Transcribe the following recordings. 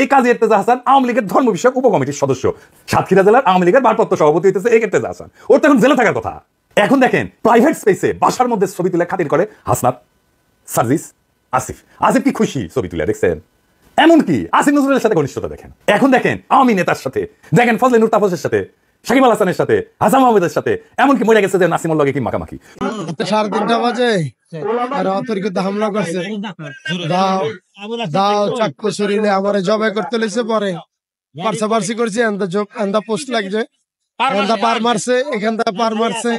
এই কাজী ইরতেজা হাসান আওয়ামী লীগের ধর্ম বিষয়ক উপকমিটির সদস্য, সাতক্ষীরা জেলার আওয়ামী লীগের ভারপ্রাপ্ত সভাপতি হইতেছে এই ইরতেজা হাসান। ওর তো এখন জেলে থাকার কথা। এখন দেখেন প্রাইভেট স্পেসে বাসার মধ্যে ছবি তুলে খাতির করে হাসনাত, সার্জিস, আসিফ। আসিফ কি খুশি ছবি তুলে, দেখছেন? এমনকি আসিফ নজরুলের সাথে ঘনিষ্ঠতা দেখেন। এখন দেখেন আওয়ামী নেতার সাথে, দেখেন ফজলে নূর তাপসের সাথে, সাকিব আল হাসানের সাথে, হাসান মাহমুদের সাথে, এমনকি মরে গেছে যে নাসিমুল লগে কি মাখামাখি। 3:30 বাজে আর অতর্কিত হামলা করছে, দাও চাক্কু শরীরে আমারে জবাই করতে লেছে। পরে পারসাপারসি করছি, এন্দা পোস্ট লাগছে, এন্দা পার মারছে, এখানটা পার মারছে।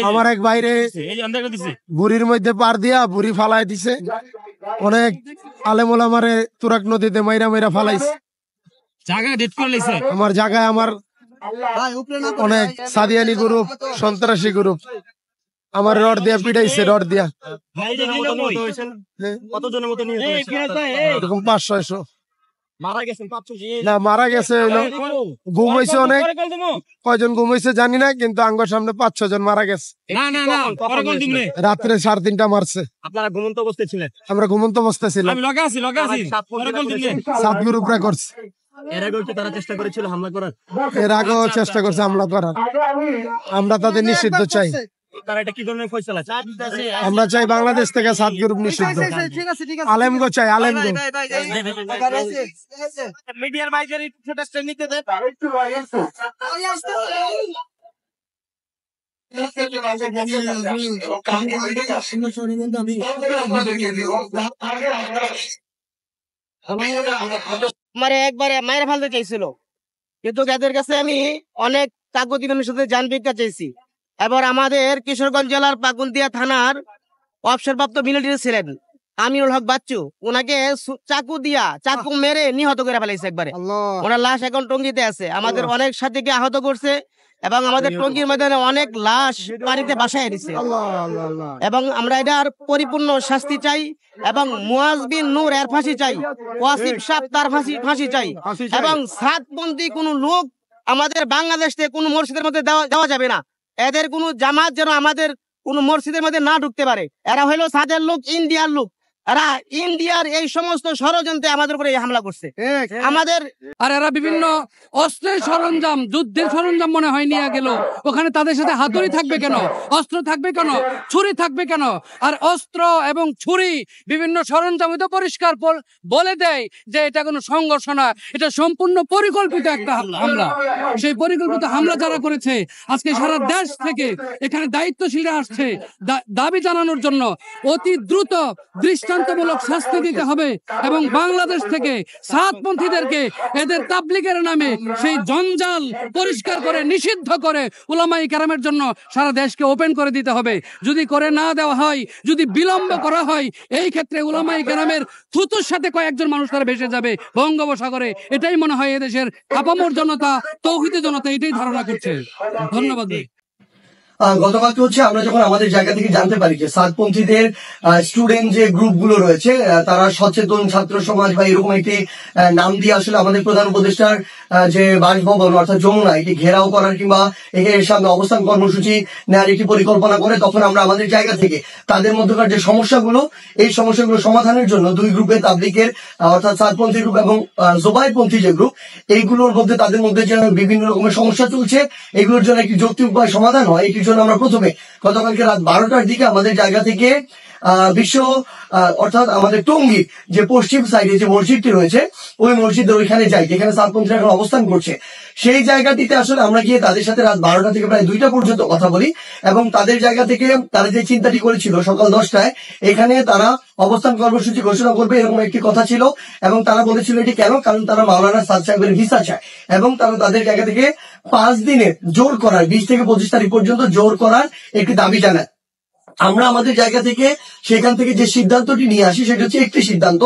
আমার এক বাইরে বুড়ির মধ্যে পার দিয়া বুড়ি ফালাই দিছে। অনেক আলেমুল আমারে তুরাক নদীতে মাইরা মাইরা ফালাইছে। আমার জায়গায় আমার অনেক সাদিয়ানি গ্রুপ, সন্ত্রাসী গ্রুপ আমার রড দিয়া পিটাইছে, রড দিয়া। এরকম 500-600 না মারা গেছে। গুম হয়েছে অনেক, কয়জন গুম হয়েছে জানি না, কিন্তু আঙ্গর সামনে 5-6 জন মারা গেছে। রাত্রে 3:30 মারছে। আপনারা ঘুমন্ত অবস্থায় ছিলেন? আমরা ঘুমন্ত অবস্থায় ছিলাম। সাত গ্রুপরা করছে। এর আগেও কি তারা চেষ্টা করেছিল হামলা করার? এর আগেও চেষ্টা করছে হামলা করার। আমরা তাদের নিষিদ্ধ চাই। তারা এটা কি ধরনের ফয়সালা চায়? আমরা চাই বাংলাদেশ থেকে 7 গ্রুপ নিষিদ্ধ। আলেমগো চাই, আলেমগো। মিডিয়ার বাইরে ছোট স্টেপ নিতে দেন। আমার একবারে মায়ের ফেলতে চাইছিল, কিন্তু এদের কাছে আমি অনেক কাগজ মানুষের সাথে জান ভিক্ষা চাইছি। এবার আমাদের কিশোরগঞ্জ জেলার পাকুন্দিয়া থানার অবসরপ্রাপ্ত মিলিটারি ছিলেন আমিনুল হক বাচ্চু, ওনাকে চাকু মেরে নিহত করে ফেলাইছে একবারে। ওনার লাশ এখন টঙ্গিতে আছে। আমাদের অনেক সাথীকে আহত করছে এবং আমাদের টঙ্গীর ময়দানে অনেক লাশ পানিতে ভাসায় দিছে। এবং আমরা এটার পরিপূর্ণ শাস্তি চাই এবং মুয়াজ বিন নূর এর ফাঁসি চাই, ওয়াসিফ সাহেব তার ফাঁসি চাই। এবং সাতপন্থী কোন লোক আমাদের বাংলাদেশ থেকে কোন মসজিদের মধ্যে দেওয়া যাবে না। এদের কোন জামাত যেন আমাদের কোন মসজিদের মধ্যে না ঢুকতে পারে। এরা হইলো সাদের লোক, ইন্ডিয়ার লোক। এরা ইন্ডিয়ার এই সমস্ত ষড়যন্ত্রে আমাদের উপরে হামলা করছে। আমাদের আর এরা বিভিন্ন অস্ত্রের সরঞ্জাম, যুদ্ধের সরঞ্জাম মনে হয় নিয়ে গেল। ওখানে তাদের সাথে হাতুড়ি থাকবে কেন, অস্ত্র থাকবে কেন, ছুরি থাকবে কেন? আর অস্ত্র এবং ছুরি বিভিন্ন সরঞ্জাম তো পরিষ্কার বলে দেয় যে এটা কোনো সংঘর্ষ না, এটা সম্পূর্ণ পরিকল্পিত একটা হামলা। সেই পরিকল্পিত হামলা যারা করেছে, আজকে সারা দেশ থেকে এখানে দায়িত্বশীলরা আসছে দাবি জানানোর জন্য। অতি দ্রুত দৃষ্টান্তমূলক শাস্তি দিতে হবে এবং বাংলাদেশ থেকে সাতপন্থীদেরকে এদের তাবলীগের নামে সেই জঞ্জাল পরিষ্কার করে নিষিদ্ধ করে উলামায়ে কেরামের জন্য সারা দেশকে ওপেন করে দিতে হবে। যদি করে না দেওয়া হয়, যদি বিলম্ব করা হয়, এই ক্ষেত্রে উলামায়ে কেরামের থুতুর সাথে কয়েকজন মানুষ তারা ভেসে যাবে বঙ্গোপসাগরে। এটাই মনে হয় এদেশের আপামর জনতা, তৌহিদি জনতা এটাই ধারণা করছে। ধন্যবাদ। গতকালকে হচ্ছে আমরা যখন আমাদের জায়গা থেকে জানতে পারি যে সাতপন্থীদের স্টুডেন্ট যে গ্রুপগুলো রয়েছে তারা সচেতন ছাত্র সমাজ বা এরকম একটি নাম দিয়ে আসলে আমাদের প্রধান উপদেষ্টার যে বাসভবন অর্থাৎ যমুনা এটি ঘেরাও করার কিংবা এর সামনে অবস্থান কর্মসূচি নেওয়ার একটি পরিকল্পনা করে, তখন আমরা আমাদের জায়গা থেকে তাদের মধ্যকার যে সমস্যাগুলো, এই সমস্যাগুলো সমাধানের জন্য দুই গ্রুপে তাবলীগের অর্থাৎ সাতপন্থী গ্রুপ এবং জোবায়েরপন্থী যে গ্রুপ, এইগুলোর মধ্যে তাদের মধ্যে যে বিভিন্ন রকমের সমস্যা চলছে, এগুলোর জন্য একটি যৌক্তিক উপায় সমাধান হয়। এটির জন্য আমরা প্রথমে গতকালকে রাত 12টার দিকে আমাদের জায়গা থেকে অর্থাৎ আমাদের টঙ্গীর যে পশ্চিম সাইডে যে মসজিদটি রয়েছে, ওই মসজিদের ওইখানে যাই যেখানে সাতপন্থীরা এখন অবস্থান করছে। সেই জায়গাটিতে আসলে আমরা গিয়ে তাদের সাথে রাত 12টা থেকে প্রায় 2টা পর্যন্ত কথা বলি এবং তাদের জায়গা থেকে তারা যে চিন্তাটি করেছিল সকাল 10টায় এখানে তারা অবস্থান কর্মসূচি ঘোষণা করবে এরকম একটি কথা ছিল। এবং তারা বলেছিল এটি কেন, কারণ তারা মাওলানা সাদ সাহেবের ভিসা চায় এবং তারা তাদের জায়গা থেকে 5 দিনের জোর করার 20 থেকে 25 তারিখ পর্যন্ত জোর করার একটি দাবি জানায়। আমরা আমাদের জায়গা থেকে সেখান থেকে যে সিদ্ধান্তটি নিয়ে আসি সেটা হচ্ছে একটি সিদ্ধান্ত,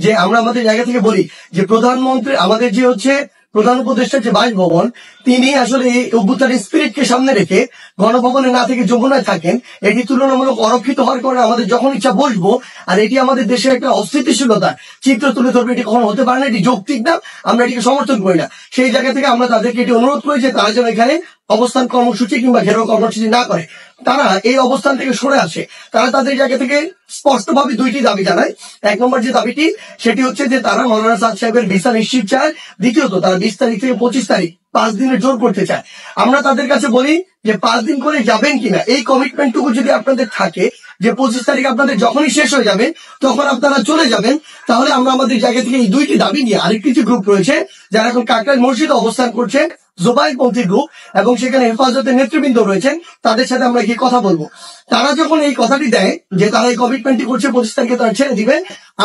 যে আমরা আমাদের জায়গা থেকে বলি যে প্রধানমন্ত্রী আমাদের যে হচ্ছে প্রধান উপদেষ্টার যে বাসভবন, তিনি আসলে এই অভ্যুত্থানের স্পিরিটকে সামনে রেখে গণভবনে না থেকে যমুনায় থাকেন। এটি তুলনামূলক অরক্ষিত হওয়ার কারণে আমাদের যখন ইচ্ছা বসবো আর এটি আমাদের দেশের একটা অস্থিতিশীলতার চিত্র তুলে ধরবে। এটি কখনো হতে পারে না, এটি যৌক্তিক না, আমরা এটিকে সমর্থন করি না। সেই জায়গা থেকে আমরা তাদেরকে এটি অনুরোধ করি যে তারা যেন এখানে অবস্থান কর্মসূচি কিংবা ঘেরাও কর্মসূচি না করে, তারা এই অবস্থান থেকে সরে আসে। তারা তাদের জায়গা থেকে স্পষ্টভাবে দুইটি দাবি জানায়। এক নম্বর যে দাবিটি সেটি হচ্ছে যে তারা মৌলানা সাদ সাহেবের ভিসা নিশ্চিত চায়। দ্বিতীয়ত তারা 20 তারিখ থেকে 25 তারিখ 5 দিনের জোর করতে চায়। আমরা তাদের কাছে বলি যে 5 দিন করে যাবেন কিনা, এই কমিটমেন্টটুকু যদি আপনাদের থাকে যে 25 তারিখ আপনাদের যখনই শেষ হয়ে যাবে তখন আপনারা চলে যাবেন, তাহলে আমরা আমাদের জায়গা থেকে এই দুইটি দাবি নিয়ে, আরেকটি যে গ্রুপ রয়েছে যারা এখন কাকরাইল মসজিদে অবস্থান করছে, জোবাইরপন্থী গ্রুপ, এবং সেখানে হেফাজতের নেতৃবৃন্দ রয়েছেন, তাদের সাথে আমরা গিয়ে কথা বলবো। তারা যখন এই কথাটি দেয় যে তারা এই কমিটমেন্টটি করছে 25 তারিখে তারা ছেড়ে দিবে,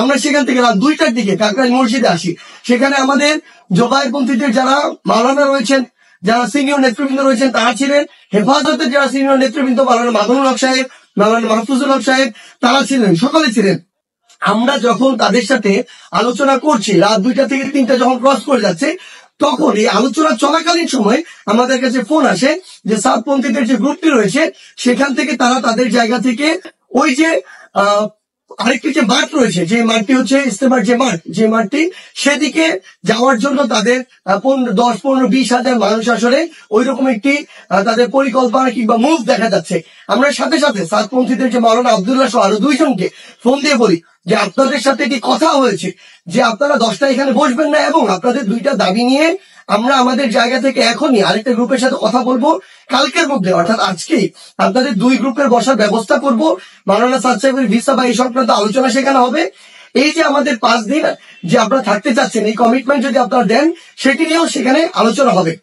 আমরা সেখান থেকে রাত 2টার দিকে কাকরাইল মসজিদে আসি। সেখানে আমাদের জোবাইরপন্থীদের যারা মাওলানা রয়েছেন, যারা সিনিয়র নেতৃবৃন্দ রয়েছেন তারা ছিলেন, হেফাজতের যারা সিনিয়র নেতৃবৃন্দ মাওলানা মামুনুল হক সাহেব, মাওলানা মাহফুজুল হক সাহেব, তারা ছিলেন, সকলে ছিলেন। আমরা যখন তাদের সাথে আলোচনা করছি, রাত 2টা থেকে 3টা যখন ক্রস করে যাচ্ছে, তখন এই আলোচনা চলাকালীন সময় আমাদের কাছে ফোন আসে যে সাতপন্থীদের যে গ্রুপটি রয়েছে সেখান থেকে তারা তাদের জায়গা থেকে ওই যে আরেকটি যে মাঠ রয়েছে, যে মাঠটি হচ্ছে ইস্তেমার যে মাঠ, যে মাঠটি, সেদিকে যাওয়ার জন্য তাদের 10, 15, 20 হাজার মানুষ আসলে ওই রকম একটি তাদের পরিকল্পনা কিংবা মুভ দেখা যাচ্ছে। আমরা সাথে সাথে সাতপন্থীদের যে মাওলানা আব্দুল্লাহ সহ আরো 2 জনকে ফোন দিয়ে বলি যে আপনাদের সাথে কি কথা হয়েছে যে আপনারা 10টা এখানে বসবেন না, এবং আপনাদের 2টা দাবি নিয়ে আমরা আমাদের জায়গা থেকে এখনই আরেকটা গ্রুপের সাথে কথা বলবো, কালকের মধ্যে অর্থাৎ আজকেই আপনাদের 2 গ্রুপের বসার ব্যবস্থা করব। মাওলানা সাদ সাহেবের ভিসা বা এই সংক্রান্ত আলোচনা সেখানে হবে। এই যে আমাদের 5 দিন যে আপনারা থাকতে চাচ্ছেন, এই কমিটমেন্ট যদি আপনারা দেন সেটি নিয়েও সেখানে আলোচনা হবে।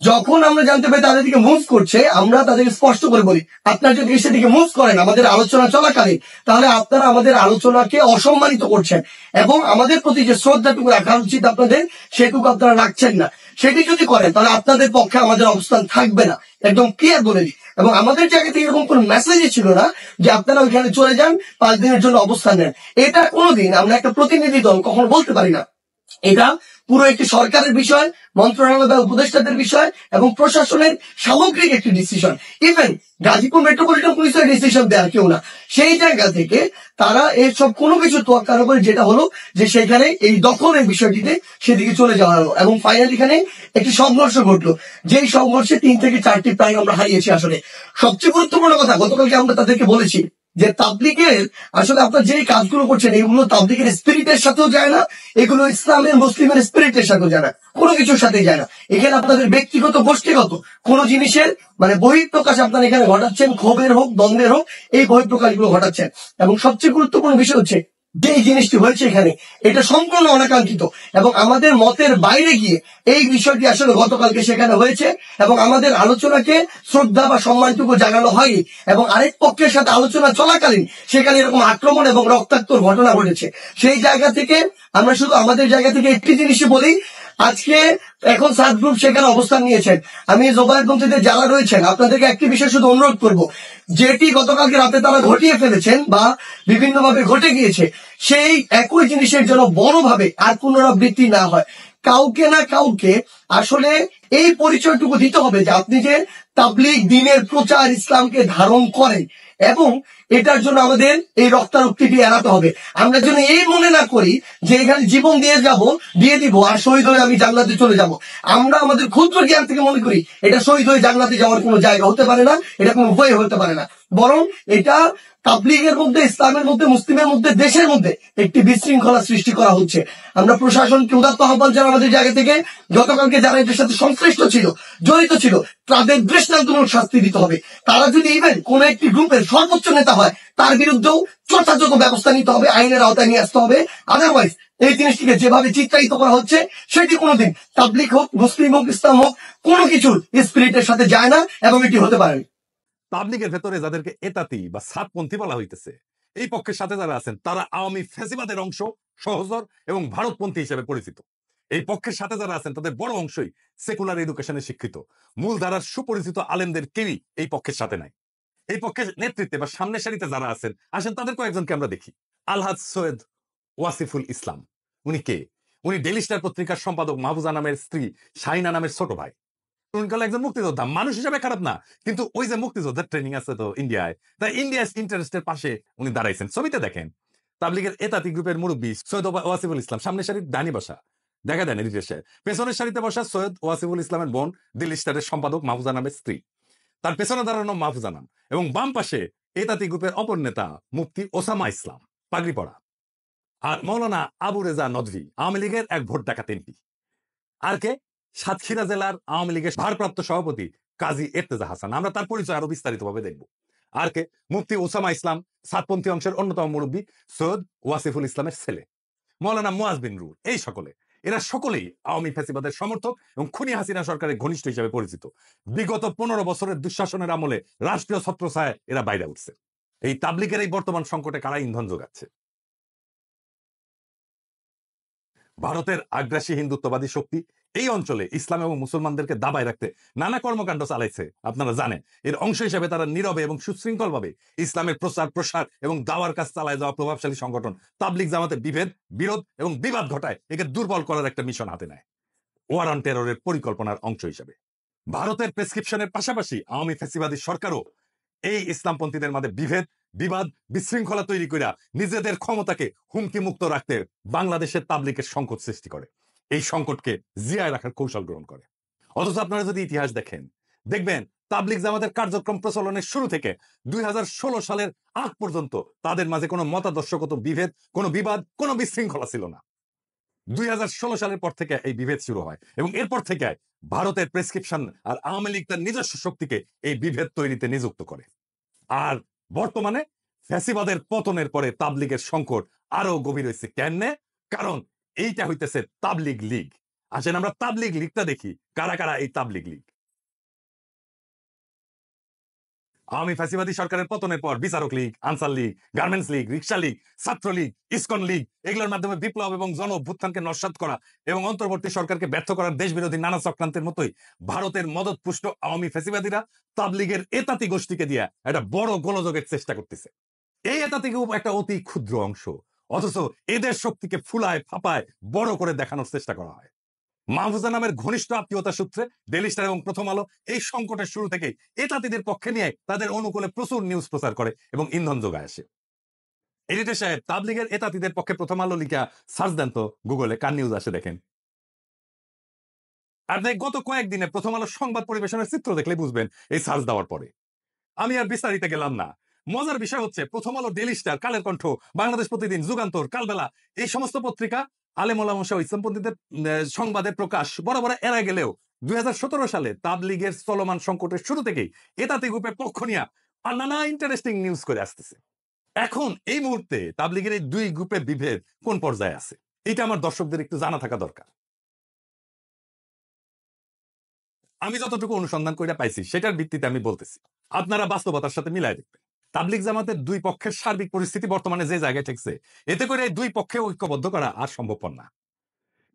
যখন আমরা জানতে পারি তাদের দিকে মুভ করছে, আমরা তাদেরকে স্পষ্ট করে বলি আপনারা যদি সেদিকে মুভ করেন আমাদের আলোচনা চলাকালীন, তাহলে আপনারা আমাদের আলোচনাকে অসম্মানিত করছেন এবং আমাদের প্রতি যে শ্রদ্ধাটুকু রাখা উচিত আপনাদের, সেটুকু আপনারা রাখছেন না। সেটি যদি করেন তাহলে আপনাদের পক্ষে আমাদের অবস্থান থাকবে না, একদম ক্লিয়ার বলে দিই। এবং আমাদের জায়গা থেকে এরকম কোন মেসেজই ছিল না যে আপনারা ওইখানে চলে যান, 5 দিনের জন্য অবস্থান নেন। এটা কোনোদিন আমরা একটা প্রতিনিধি দল কখনো বলতে পারি না। এটা পুরো একটি সরকারের বিষয়, মন্ত্রণালয় বা উপদেষ্টাদের বিষয় এবং প্রশাসনের সামগ্রিক একটি ডিসিশন। ইভেন গাজীপুর মেট্রোপলিটন পুলিশের ডিসিশন দেওয়ার কেউ না। সেই জায়গা থেকে তারা এইসব কোনো কিছু তোয়াক্কা না করে, যেটা হলো যে সেখানে এই দখলের বিষয়টিতে সেদিকে চলে যাওয়া হলো এবং ফাইনালি এখানে একটি সংঘর্ষ ঘটলো, যেই সংঘর্ষে 3 থেকে 4টি প্রাণ আমরা হারিয়েছি। আসলে সবচেয়ে গুরুত্বপূর্ণ কথা, গতকালকে আমরা তাদেরকে বলেছি যে তাবলিগের আসলে আপনার যে কাজগুলো করছেন এগুলো তাবলিগের স্পিরিটের সাথেও যায় না, এগুলো ইসলামের মুসলিমের স্পিরিটের সাথেও যায় না, কোনো কিছুর সাথেই যায় না। এখানে আপনাদের ব্যক্তিগত গোষ্ঠীগত কোনো জিনিসের মানে বহিঃপ্রকাশ আপনারা এখানে ঘটাচ্ছেন, ক্ষোভের হোক দ্বন্দ্বের হোক, এই বহিঃপ্রকাশগুলো ঘটাচ্ছেন। এবং সবচেয়ে গুরুত্বপূর্ণ বিষয় হচ্ছে যে এই জিনিসটি হয়েছে এখানে, এটা সম্পূর্ণ অনাকাঙ্ক্ষিত এবং আমাদের মতের বাইরে গিয়ে এই বিষয়টি আসলে গতকালকে সেখানে হয়েছে এবং আমাদের আলোচনাকে শ্রদ্ধা বা সম্মানটুকু জানানো হয়নি। এবং আরেক পক্ষের সাথে আলোচনা চলাকালীন সেখানে এরকম আক্রমণ এবং রক্তাক্ত ঘটনা ঘটেছে। সেই জায়গা থেকে আমরা শুধু আমাদের জায়গা থেকে একটি জিনিসই বলি, আজকে এখন সাত গ্রুপ সেখানে অবস্থান নিয়েছেন, আমি জোবাইরপন্থীদের যারা রয়েছেন আপনাদেরকে একটি বিষয় শুধু অনুরোধ করব, যেটি গতকালকে রাতে তারা ঘটিয়ে ফেলেছেন বা বিভিন্নভাবে ঘটে গিয়েছে, সেই একই জিনিসের জন্য বড়ভাবে আর পুনরাবৃত্তি না হয়। কাউকে না কাউকে আসলে এই পরিচয়টুকু দিতে হবে যে আপনি যে তাবলিগ দিনের প্রচার ইসলামকে ধারণ করেন, এবং এটার জন্য আমাদের এই রক্তারক্তিটি এড়াতে হবে। আমরা যেন এই মনে না করি যে এখানে জীবন দিয়ে দিব আর শহীদ হয়ে আমি জান্নাতে চলে যাব। আমরা আমাদের ক্ষুদ্র জ্ঞান থেকে মনে করি এটা শহীদ হয়ে জান্নাতে যাওয়ার কোনো জায়গা হতে পারে না, এটা কোনো উপায় হতে পারে না, বরং এটা তাবলিগের মধ্যে, ইসলামের মধ্যে, মুসলিমের মধ্যে, দেশের মধ্যে একটি বিশৃঙ্খলা সৃষ্টি করা হচ্ছে। আমরা প্রশাসনকে উদাত্ত আহ্বান জানাই আমাদের জায়গা থেকে, গতকালকে যারা এদের সাথে সংশ্লিষ্ট ছিল, জড়িত ছিল, তাদের দৃষ্টান্তমূলক শাস্তি দিতে হবে। তারা যদি ইভেন কোন একটি গ্রুপের সর্বোচ্চ নেতা হয় তার বিরুদ্ধেও যথাযথ ব্যবস্থা নিতে হবে, আইনের আওতায় নিয়ে আসতে হবে। আদারওয়াইজ এই জিনিসটিকে যেভাবে চিত্রায়িত করা হচ্ছে সেটি কোনোদিন তাবলিগ হোক, মুসলিম হোক, ইসলাম হোক, কোনো কিছুর স্পিরিটের সাথে যায় না এবং এটি হতে পারে না। তাবলিগের ভেতরে যাদেরকে এতাতি বা সাতপন্থী বলা হইতেছে, এই পক্ষের সাথে যারা আছেন তারা আওয়ামী ফ্যাসিবাদের অংশ, সহচর এবং ভারতপন্থী হিসেবে পরিচিত। এই পক্ষের সাথে যারা আছেন তাদের বড় অংশই সেকুলার এডুকেশনে শিক্ষিত, মূল ধারার সুপরিচিত আলেমদের কেউই এই পক্ষের সাথে নাই। এই পক্ষের নেতৃত্বে বা সামনের সারিতে যারা আছেন আসেন তাদের কয়েকজনকে আমরা দেখি। আলহাজ সৈয়দ ওয়াসিফুল ইসলাম, উনি কে? উনি ডেইলি স্টার পত্রিকার সম্পাদক মাহফুজা নামের স্ত্রী শাহিনা নামের ছোট ভাই। উনকাল একজন মুক্তিযোদ্ধা, মানুষ হিসাবে খারাপ না, কিন্তু ওই যে মুক্তিযোদ্ধার ট্রেনিং আছে তো ইন্ডিয়ায়, তাই ইন্ডিয়া ইন্টারেস্টের পাশে উনি দাঁড়াইছেন। ছবিতে দেখেন তাবলিগের এতাতি গ্রুপের মুরব্বী সৈয়দ ওয়াসিফুল ইসলাম সামনের সারির ডানি বসা, দেখা দেন এদিকে পেছনের সারিতে বসা সৈয়দ ওয়াসিফুল ইসলামের বোন দিল্লি স্টারের সম্পাদক মাহফুজা নামের স্ত্রী, তার পেছনে দাঁড়ানো মাহফুজা নাম, এবং বাম পাশে এতাতি গ্রুপের অপর নেতা মুফতি ওসামা ইসলাম পাগড়ি পড়া, আর মৌলানা আবু রেজা নদভী আওয়ামী লীগের এক ভোট ডাকাত এমপি, আর কে সাতক্ষীরা জেলার আওয়ামী লীগের ভারপ্রাপ্ত সভাপতি কাজী এর্তেজা হাসান, আমরা তার পরিচয় আরো বিস্তারিত ভাবে দেখব। আর কে মুফতি ওসামা ইসলাম সাতপন্থী অংশের অন্যতম মুরব্বী সৈয়দ ওয়াসিফুল ইসলামের ছেলে মৌলানা মুয়াজ বিন রুর, এই সকলে এরা সকলেই আওয়ামী ফ্যাসিবাদের সমর্থক এবং খুনি হাসিনা সরকারের ঘনিষ্ঠ হিসেবে পরিচিত। বিগত 15 বছরের দুঃশাসনের আমলে রাষ্ট্রীয় ছত্রছায়ায় এরা বাইরে উঠছে। এই তাবলিগের এই বর্তমান সংকটে কারা ইন্ধন যোগাচ্ছে? ভারতের আগ্রাসী হিন্দুত্ববাদী শক্তি এই অঞ্চলে ইসলাম এবং মুসলমানদেরকে দাবায় রাখতে নানা কর্মকাণ্ড চালাইছে। আপনারা জানেন, এর অংশ হিসেবে তারা নীরবে এবং সুশৃঙ্খল ভাবে ইসলামের প্রসার এবং দাওয়ার কাজ চালায় যাওয়া প্রভাবশালী সংগঠন তাবলিগ জামাতে বিভেদ, বিরোধ এবং বিবাদ ঘটায় একে দুর্বল করার একটা মিশন হাতে নেয়, ওয়ার অন টেররের পরিকল্পনার অংশ হিসেবে। ভারতের প্রেসক্রিপশনের পাশাপাশি আওয়ামী ফ্যাসিবাদী সরকারও এই ইসলামপন্থীদের মধ্যে বিভেদ, বিবাদ, বিশৃঙ্খলা তৈরি করে নিজেদের ক্ষমতাকে হুমকি মুক্ত রাখতে বাংলাদেশের তাবলিগের সংকট সৃষ্টি করে, এই সংকটকে জিয়ায় রাখার কৌশল গ্রহণ করে। অথচ আপনারা যদি ইতিহাস দেখেন, দেখবেন তাবলিগ জামাতের কার্যক্রম প্রচলনের শুরু থেকে 2016 সালের আগ পর্যন্ত তাদের মাঝে কোনো মতাদর্শগত বিভেদ, কোনো বিবাদ, কোনো বিশৃঙ্খলা ছিল না। 2016 সালের পর থেকে এই বিভেদ শুরু হয় এবং এরপর থেকে ভারতের প্রেসক্রিপশন আর আওয়ামী লীগ তার নিজস্ব শক্তিকে এই বিভেদ তৈরিতে নিযুক্ত করে। আর বর্তমানে ফ্যাসিবাদের পতনের পরে তাবলিগের সংকট আরো গভীর হয়েছে। কেন? কারণ এইটা হইতেছে তাবলিগ লীগ। আসেন আমরা তাবলিগ লীগটা দেখি, কারা কারা এই তাবলিগ লীগ। আওয়ামী ফ্যাসিবাদী সরকারের পতনের পর বিচারক লীগ, আনসার লীগ, গার্মেন্টস লীগ, রিক্সা লীগ, ছাত্রলীগ, ইসকন লীগ, এগুলোর মাধ্যমে বিপ্লব এবং জন অভ্যুত্থানকে নস্যাৎ করা এবং অন্তর্বর্তী সরকারকে ব্যর্থ করার দেশবিরোধী নানা চক্রান্তের মতোই ভারতের মদতপুষ্ট আওয়ামী ফ্যাসিবাদীরা তাবলিগের এতাতি গোষ্ঠীকে দিয়ে একটা বড় গোলযোগের চেষ্টা করতেছে। এই এতাতি গ্রুপ একটা অতি ক্ষুদ্র অংশ, অথচ এদের শক্তিকে ফুলায় ফাপায় বড় করে দেখানোর চেষ্টা করা হয়। মাহফুজা নামের ঘনিষ্ঠ আত্মীয়তা সূত্রে ডেইলি স্টার এবং প্রথম আলো এই সংকটের শুরু থেকেই এতাতিদের পক্ষে নিয়ে তাদের অনুকূলে প্রচুর নিউজ প্রচার করে এবং ইন্ধন যোগায় আসে। এডিটর সাহেব, তাবলিগের এতাতিদের পক্ষে প্রথম আলো লিখা সার্চ দেন তো গুগলে, কার নিউজ আসে দেখেন। আর গত কয়েকদিনে প্রথম আলো সংবাদ পরিবেশনের চিত্র দেখলে বুঝবেন এই সার্চ দেওয়ার পরে। আমি আর বিস্তারিত গেলাম না। মজার বিষয় হচ্ছে প্রথম আলো, ডেইলি স্টার, কালের কণ্ঠ, বাংলাদেশ প্রতিদিন, যুগান্তর, কালবেলা এই সমস্ত পত্রিকা আলেম ওলামা সহ ইসলামপন্থীদের সংবাদের প্রকাশ বড় বড় এড়ায় গেলেও 2017 সালে তাবলিগের চলমান সংকটের শুরু থেকেই এতাতি গ্রুপের পক্ষ নিয়ে নানা ইন্টারেস্টিং নিউজ করে আসতেছে। এখন এই মুহূর্তে তাবলিগের এই দুই গ্রুপের বিভেদ কোন পর্যায়ে আছে, এটা আমার দর্শকদের একটু জানা থাকা দরকার। আমি যতটুকু অনুসন্ধান করে পাইছি সেটার ভিত্তিতে আমি বলতেছি, আপনারা বাস্তবতার সাথে মিলাই দেখবেন। তাবলিগ জামাতের দুই পক্ষের সার্বিক পরিস্থিতি বর্তমানে যে জায়গায় ঠেকছে, এতে করে এই দুই পক্ষে ঐক্যবদ্ধ করা আর সম্ভবপর না।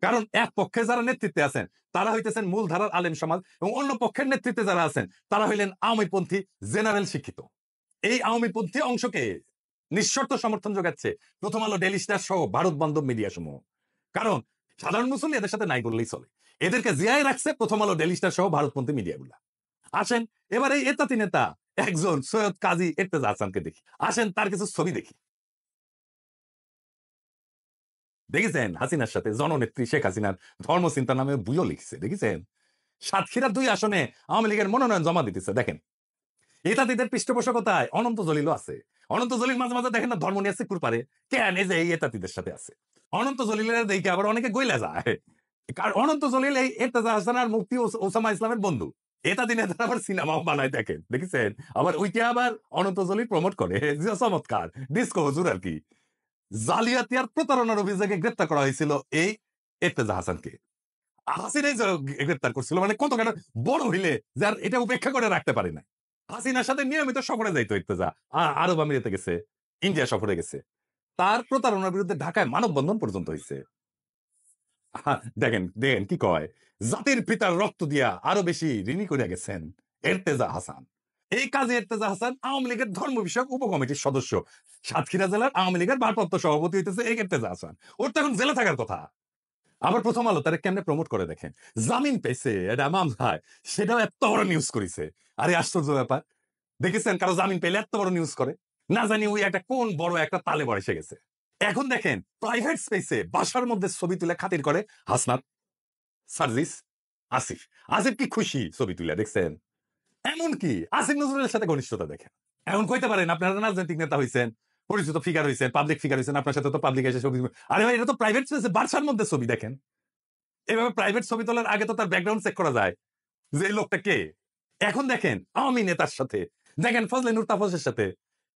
কারণ এক পক্ষে যারা নেতৃত্বে আছেন তারা হইতেছেন মূল ধারার আলেম সমাজ এবং অন্য পক্ষের নেতৃত্বে যারা আছেন তারা হইলেন আওয়ামীপন্থী জেনারেল শিক্ষিত। এই আওয়ামীপন্থী অংশকে নিঃশর্ত সমর্থন যোগাচ্ছে প্রথম আলো, ডেইলি স্টার সহ ভারত বান্ধব মিডিয়া সমূহ। কারণ সাধারণ মুসলিম এদের সাথে নাই বললেই চলে, এদেরকে জিয়ায় রাখছে প্রথম আলো, ডেইলি স্টার সহ ভারতপন্থী মিডিয়াগুলা। আসেন এবার এই এতাতি নেতা একজন সৈয়দ কাজী এর্তেজা হাসানকে দেখি। আসেন তার কিছু ছবি দেখি। দেখেছেন হাসিনার সাথে জননেত্রী শেখ হাসিনার ধর্মচিন্তা নামে বইও লিখছে, দেখেছেন? সাতক্ষীরা 2 আসনে আওয়ামী লীগের মনোনয়ন জমা দিতেছে। দেখেন এতাতিদের পৃষ্ঠপোষকতায় অনন্ত জলিলও আছে। অনন্ত জলিল মাঝে মাঝে দেখেন না ধর্ম নিয়ে সিকুর পারে, কেন? এই যে এই এতাতিদের সাথে আছে। অনন্ত জলিলের দেখে আবার অনেকে গইলা যায়, কারণ অনন্ত জলিল এই এর্তেজা হাসান আর মুফতি ওসামা ইসলামের বন্ধু। এতাতি নেতারা আবার সিনেমাও বানায়, দেখেন দেখেছেন? আবার ওইটা আবার অনন্ত জলিল প্রমোট করে, চমৎকার ডিস্কো হুজুর আর কি। জালিয়াতি আর প্রতারণার অভিযোগে গ্রেপ্তার করা হয়েছিল এই এর্তেজা হাসানকে। হাসিনাই গ্রেপ্তার করছিল, মানে কত বড় হইলে যার এটা উপেক্ষা করে রাখতে পারে না। হাসিনার সাথে নিয়মিত সফরে যাইতো এর্তেজা, আরব আমিরাতে গেছে, ইন্ডিয়া সফরে গেছে। তার প্রতারণার বিরুদ্ধে ঢাকায় মানববন্ধন পর্যন্ত হয়েছে। দেখেন দেখেন কি কয়, জাতির পিতার রক্ত দিয়া আরো বেশি ঋণী করে গেছেন এর্তেজা হাসান। এই কাজে এর্তেজা হাসান আওয়ামী লীগের ধর্ম বিষয়ক উপকমিটির সদস্য, সাতক্ষীরা জেলার আওয়ামী লীগের ভারপ্রাপ্ত সভাপতি হইতেছে এই এর্তেজা হাসান। ওর তো এখন জেলে থাকার কথা। আবার প্রথম আলো তারা কেমনে প্রমোট করে দেখেন, জামিন পেয়েছে এটা মামলায়, সেটাও এত বড় নিউজ করেছে। আরে আশ্চর্য ব্যাপার, দেখেছেন কারো জামিন পেলে এত বড় নিউজ করে? না জানি ওই একটা কোন বড় একটা তালে বয়সে গেছে। এখন দেখেন প্রাইভেট স্পেসে বাসার মধ্যে ছবি তুলে খাতির করে হাসনাত, সার্জিস, আসিফ। আসিফ কি খুশি ছবি তুলে, দেখছেন? এমনকি আসিফ নজরুলের সাথে ঘনিষ্ঠতা দেখেন। এখন কইতে পারেন আপনারা রাজনৈতিক নেতা হয়েছেন, পরিচিত ফিগার হয়েছেন, পাবলিক ফিগার হয়েছেন, আপনার সাথে তো পাবলিক এসে ছবি। আরে ভাই, এটা তো প্রাইভেট স্পেসে বাসার মধ্যে ছবি দেখেন। এভাবে প্রাইভেট ছবি তোলার আগে তো তার ব্যাকগ্রাউন্ড চেক করা যায় যে এই লোকটা কে। এখন দেখেন আওয়ামী নেতার সাথে, দেখেন ফজলে নূর তাপসের সাথে,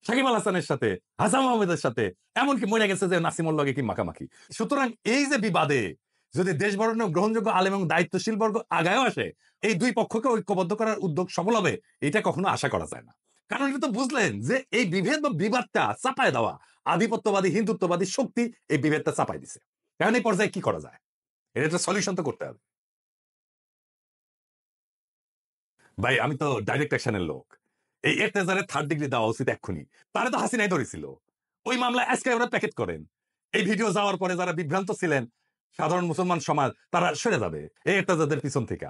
সাকিব আল হাসানের সাথে, হাসান আহমেদের সাথে, এমনকি মরে গেছে যে নাসিমুল লগে কি মাখামাখি। সুতরাং এই যে বিবাদে যদি দেশ বরণ্য গ্রহণযোগ্য আলেম এবং দায়িত্বশীল বর্গ আগায়ও আসে, এই দুই পক্ষকে ঐক্যবদ্ধ করার উদ্যোগ সফল হবে এটা কখনো আশা করা যায় না। কারণ এটা তো বুঝলেন যে এই বিভেদ বা বিবাদটা চাপায় দেওয়া আধিপত্যবাদী হিন্দুত্ববাদী শক্তি এই বিভেদটা চাপাই দিছে। এখন এই পর্যায়ে কি করা যায়, এটা একটা সলিউশন তো করতে হবে। ভাই আমি তো ডাইরেক্ট অ্যাকশনের লোক, এই এর্তেজারের 3rd ডিগ্রি দেওয়া উচিত এক্ষুনি। তারা তো হাসিনাই ধরেছিল, ওই মামলা আজকে ওরা প্যাকেট করেন। এই ভিডিও যাওয়ার পরে যারা বিভ্রান্ত ছিলেন সাধারণ মুসলমান সমাজ, তারা সরে যাবে এই এর্তেজারদের পিছন থেকে,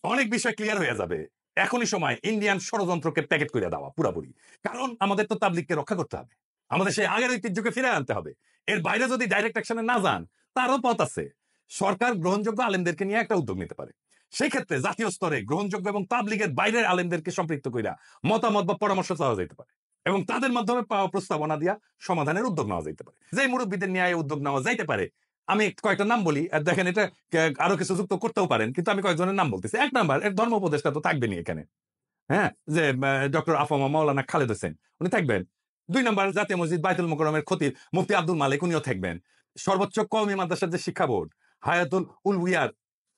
অনেক বিষয় ক্লিয়ার হয়ে যাবে। এখনই সময় ইন্ডিয়ান ষড়যন্ত্রকে প্যাকেট করে দেওয়া পুরাপুরি। কারণ আমাদের তো তাবলিগকে রক্ষা করতে হবে, আমাদের সেই আগের ঐতিহ্যকে ফিরে আনতে হবে। এর বাইরে যদি ডাইরেক্ট অ্যাকশনে না যান, তারও পথ আছে। সরকার গ্রহণযোগ্য আলেমদেরকে নিয়ে একটা উদ্যোগ নিতে পারে। সেই ক্ষেত্রে জাতীয় স্তরে গ্রহণযোগ্য এবং তাবলিগের বাইরের আলেমদেরকে সম্পৃক্ত কইরা মতামত বা পরামর্শ চাওয়া যেতে পারে এবং তাদের মাধ্যমে পাওয়া প্রস্তাবনা দিয়া সমাধানের উদ্যোগ নেওয়া যেতে পারে। যে মুরব্বীদের নিয়ে উদ্যোগ নেওয়া যাইতে পারে, আমি কয়েকটা নাম বলি, আর দেখেন এটা আরো কিছু যুক্ত করতেও পারেন, কিন্তু আমি কয়েকজনের নাম বলতেছি। 1 নাম্বার, এর ধর্ম উপদেষ্টা তো থাকবেনই এখানে, হ্যাঁ, যে ডক্টর আফামা মাওলানা খালেদ হোসেন, উনি থাকবেন। 2 নাম্বার, জাতীয় মসজিদ বাইতুল মোকাররমের খতিব মুফতি আব্দুল মালিক, উনিও থাকবেন। সর্বোচ্চ কওমি মাদ্রাসার যে শিক্ষা বোর্ড, হায়াতুল উলউইয়ার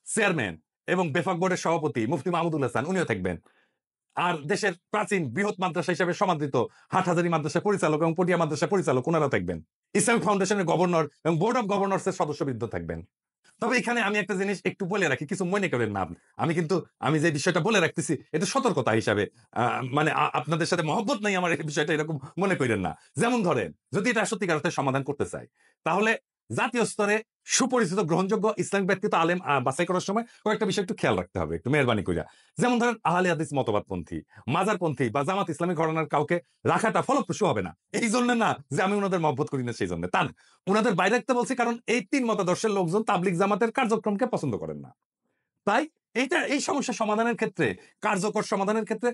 চেয়ারম্যান এবং বেফাক বোর্ডের সভাপতি মুফতি মাহমুদুল হাসান, উনিও থাকবেন। আর দেশের প্রাচীন বৃহৎ মাদ্রাসা হিসেবে সমাদৃত হাটহাজারী মাদ্রাসা পরিচালক এবং পটিয়া মাদ্রাসা পরিচালক, ওনারা থাকবেন। ইসলামিক ফাউন্ডেশনের গভর্নর এবং বোর্ড অফ গভর্নর্সের সদস্যবৃন্দ থাকবেন। তবে এখানে আমি একটা জিনিস একটু বলে রাখি, কিছু মনে করেন না। আমি যে বিষয়টা বলে রাখতেছি এটা সতর্কতা হিসাবে, মানে আপনাদের সাথে মহব্বত নাই আমার এই বিষয়টা এরকম মনে করেন না। যেমন ধরেন, যদি এটা সত্যিকার অর্থে সমাধান করতে চাই, তাহলে জাতীয় স্তরে সুপরিচিত গ্রহণযোগ্য ইসলামিক ব্যক্তিগত আলেম বাছাই করার সময় কয়েকটা বিষয় একটু খেয়াল রাখতে হবে, একটু মেহরবানি করিয়া। যেমন ধরেন আহলে হাদিস মতবাদপন্থী, মাজারপন্থী বা জামাত ইসলামী ঘরানার কাউকে রাখাটা ফলপ্রসূ হবে না। এই জন্য না যে আমি ওনাদের মহব্বত করি না, সেই জন্য তা না, ওনাদের বাইরে রাখতে বলছি কারণ এই 3 মতাদর্শের লোকজন তাবলিগ জামাতের কার্যক্রমকে পছন্দ করেন না। তাই এই সমস্যা সমাধানের ক্ষেত্রে, কার্যকর সমাধানের ক্ষেত্রে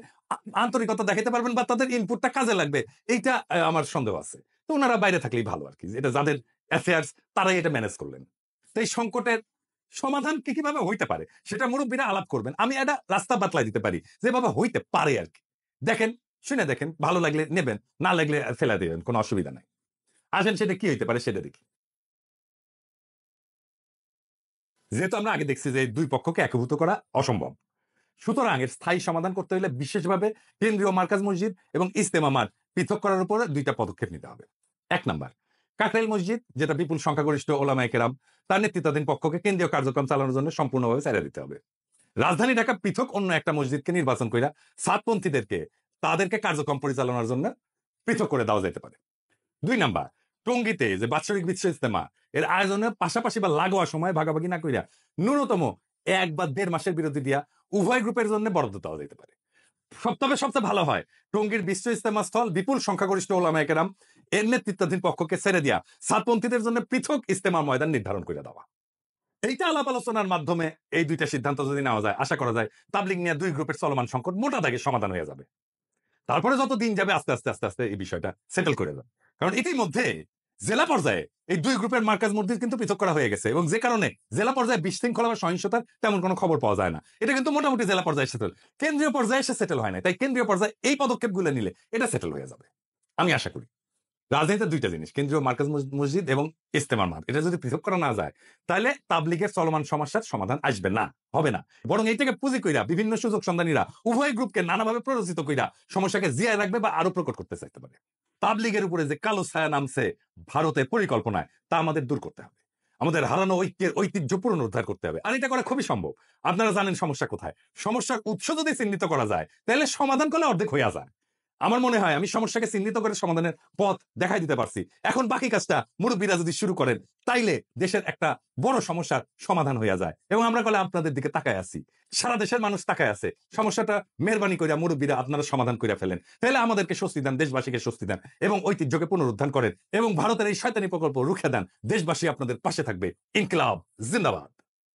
আন্তরিকতা দেখাতে পারবেন বা তাদের ইনপুটটা কাজে লাগবে, এইটা আমার সন্দেহ আছে। তো ওনারা বাইরে থাকলেই ভালো আর কি, এটা যাদের অ্যাফেয়ার্স তারাই এটা ম্যানেজ করলেন। তো এই সংকটের সমাধান কিভাবে হইতে পারে সেটা মুরব্বীরা আলাপ করবেন। আমি একটা রাস্তা বাতলাই দিতে পারি যে বাবা হইতে পারে আর কি। দেখেন, শুনে দেখেন, ভালো লাগলে নেবেন, না লাগলে ফেলা দেবেন, কোনো অসুবিধা নাই। আসেন সেটা কি হইতে পারে সেটা দেখি। যেহেতু আমরা আগে দেখছি যে 2 পক্ষকে একীভূত করা অসম্ভব, সুতরাং এর স্থায়ী সমাধান করতে হলে বিশেষভাবে কেন্দ্রীয় মার্কাজ মসজিদ এবং ইজতেমা মাঠ পৃথক করার উপরে 2টা পদক্ষেপ নিতে হবে। 1 নাম্বার, কাকরাইল মসজিদ, যেটা বিপুল সংখ্যাগরিষ্ঠ ওলামায়ে কেরাম, তার নেতৃত্বাধীন পক্ষকে কেন্দ্রীয় কার্যক্রম চালানোর জন্য সম্পূর্ণভাবে ছেড়ে দিতে হবে। রাজধানী ঢাকা পৃথক অন্য একটা মসজিদকে নির্বাচন কইরা সাতপন্থীদেরকে তাদেরকে কার্যক্রম পরিচালনার জন্য পৃথক করে দেওয়া যেতে পারে। 2 নাম্বার, টঙ্গীতে যে বাৎসরিক বিশ্ব ইজতেমা, এর আয়োজনের পাশাপাশি বা লাগোয়া সময় ভাগাভাগি না কইরা ন্যূনতম 1 বা 1.5 মাসের বিরতি দিয়া উভয় গ্রুপের জন্য বরাদ্দ দেওয়া যেতে পারে। সবচেয়ে ভালো হয় টঙ্গীর বিশ্ব ইজতেমা স্থল বিপুল সংখ্যাগরিষ্ঠ ওলামায়ে কেরাম এর নেতৃত্বাধীন পক্ষকে ছেড়ে দিয়া সাতপন্থীদের জন্য পৃথক ইজতেমা ময়দান নির্ধারণ করে দেওয়া। এইটা আলাপ আলোচনার মাধ্যমে এই 2টা সিদ্ধান্ত যদি নেওয়া যায়, আশা করা যায় তাবলিগ নিয়ে 2 গ্রুপের চলমান সংকট মোটা দাগে সমাধান হয়ে যাবে। তারপরে যত দিন যাবে আস্তে আস্তে এই বিষয়টা সেটেল করে যাবে। কারণ ইতিমধ্যে জেলা পর্যায়ে এই 2 গ্রুপের মার্কাজ মসজিদ কিন্তু পৃথক করা হয়ে গেছে এবং যে কারণে জেলা পর্যায়ে বিশৃঙ্খলা বা সহিংসতার তেমন কোনো খবর পাওয়া যায় না। এটা কিন্তু মোটামুটি জেলা পর্যায়ে সেটেল, কেন্দ্রীয় পর্যায়ে এসে সেটেল হয় না। তাই কেন্দ্রীয় পর্যায়ে এই পদক্ষেপগুলো নিলে এটা সেটেল হয়ে যাবে আমি আশা করি। রাজনীতিতে 2টা জিনিস, কেন্দ্রীয় মার্কাজ মসজিদ এবং ইজতেমার মাঠ, এটা যদি পৃথক করা না যায় তাহলে তাবলিগের চলমান সমস্যার সমাধান আসবে না, হবে না। বরং এইটাকে পুঁজি কইরা বিভিন্ন সুযোগ সন্ধানীরা উভয় গ্রুপকে নানাভাবে প্ররোচিত কইরা সমস্যাকে জিয়ায় রাখবে বা আরো প্রকট করতে চাইতে পারে। তাবলিগের উপরে যে কালো ছায়া নামছে ভারতের পরিকল্পনায়, তা আমাদের দূর করতে হবে। আমাদের হারানো ঐক্যের ঐতিহ্য পুনরুদ্ধার করতে হবে, আর এটা করা খুবই সম্ভব। আপনারা জানেন সমস্যা কোথায়। সমস্যার উৎস যদি চিহ্নিত করা যায় তাহলে সমাধান করলে অর্ধেক হইয়া যায়। আমার মনে হয় আমি সমস্যাকে চিহ্নিত করে সমাধানের পথ দেখাই দিতে পারছি। এখন বাকি কাজটা মুরব্বীরা যদি শুরু করেন, তাইলে দেশের একটা বড় সমস্যার সমাধান হইয়া যায়। এবং আমরা কলে আপনাদের দিকে তাকায় আছি, সারা দেশের মানুষ তাকায় আছে। সমস্যাটা মেহরবানি করে মুরব্বীরা আপনারা সমাধান করে ফেলেন, ফেলে আমাদেরকে স্বস্তি দেন, দেশবাসীকে স্বস্তি দেন এবং ঐতিহ্যকে পুনরুদ্ধার করেন এবং ভারতের এই শয়তানি প্রকল্প রুখে দেন। দেশবাসী আপনাদের পাশে থাকবে। ইনকিলাব জিন্দাবাদ।